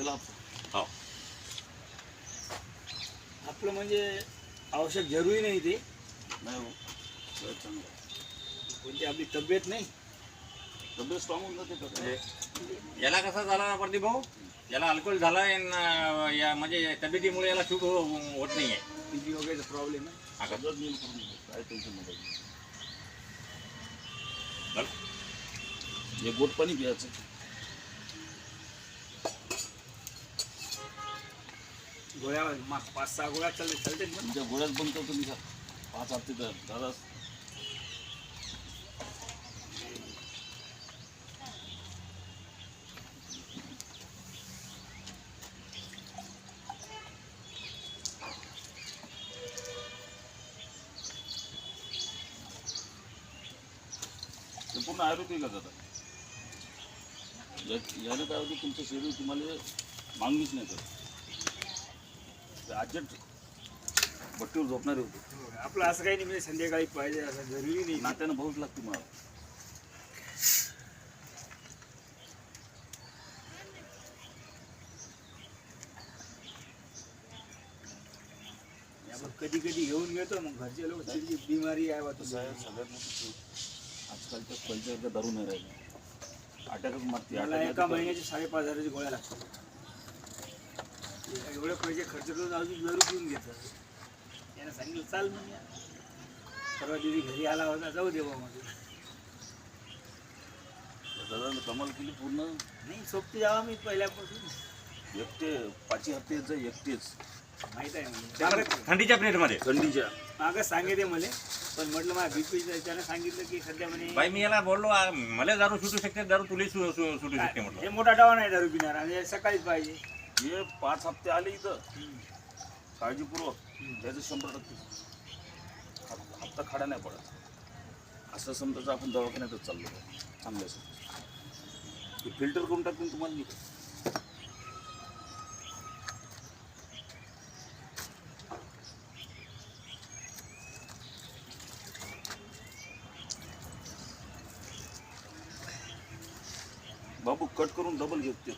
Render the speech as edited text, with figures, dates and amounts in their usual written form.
चला हो आपलं म्हणजे आवश्यक जरुरी नाही ते नाही हो चांगलं कोणती आपली तब्येत नाही तब्येत स्ट्रॉंग होऊन जाते का म्हणजे याला कसा झाला ना प्रदीप भाऊ, याला अल्कोहोल झाला या म्हणजे तब्येतीमुळे याला शूट होत नाही आहे. बीपी वगैरे प्रॉब्लेम आहे. सगळं नील करून घेऊ, काय टेन्शन नाही. हे गोट पाणी प्यायचं. गोळ्या 5-6 गोळ्या चालते तुमच्या गोळ्यात बंद करतो मी 5 हप्ते तर दादा पूर्ण आयुर्वेदिक जातात. यानं काय होतं तुमचं शरीर तुम्हाला मागणीच नाही करत. अर्जंट बट्टीवर झोपणारे होते. आपलं असं काही नाही म्हणजे संध्याकाळी पाहिजे असं जरुरी नाही. नात्यानं भाऊच लागते मला. कधी कधी घेऊन घेतो मग घरचे लोक त्याची बिमारी आहे कसं आहे सगळ्यात मोठी आजकालच्या कल्चर दारू नाही राहिली. अटॅकच मारते. मला एका महिन्याची 5,500ची गोळ्या लागतात. एवढे पैसे खर्च करून अजून दारू पिऊन घेतात. त्यानं सांगितलं चाल म्हणजे परवा दिवशी घरी आला होता जाऊ देवा मध्ये दादा कमाल केली पूर्ण. नाही सोबती जावा मी पहिल्यापासून एकटे 5 हप्ते जा एकटेच माहीत आहे म्हणजे थंडीच्या पिरियडमध्ये थंडीच्या मागं सांगितले मला पण म्हटलं मला बीपी त्यानं सांगितलं की सध्या म्हणे बाई मी याला बोललो मला दारू सुटू शकते, दारू तुला सुटू शकते म्हटलं. हे मोठा डावा नाही दारू पिणार आणि सकाळीच पाहिजे. हे 5 हप्ते आले इथं काळजीपूर्वक त्याचं 100% हप्ता खाडा नाही पडत. असं समजायचं आपण दवाखान्यातच चाललो चांगल्यासाठी फिल्टर करून टाकून तुम्हाला नाही. बाबू कट करून डबल घेते.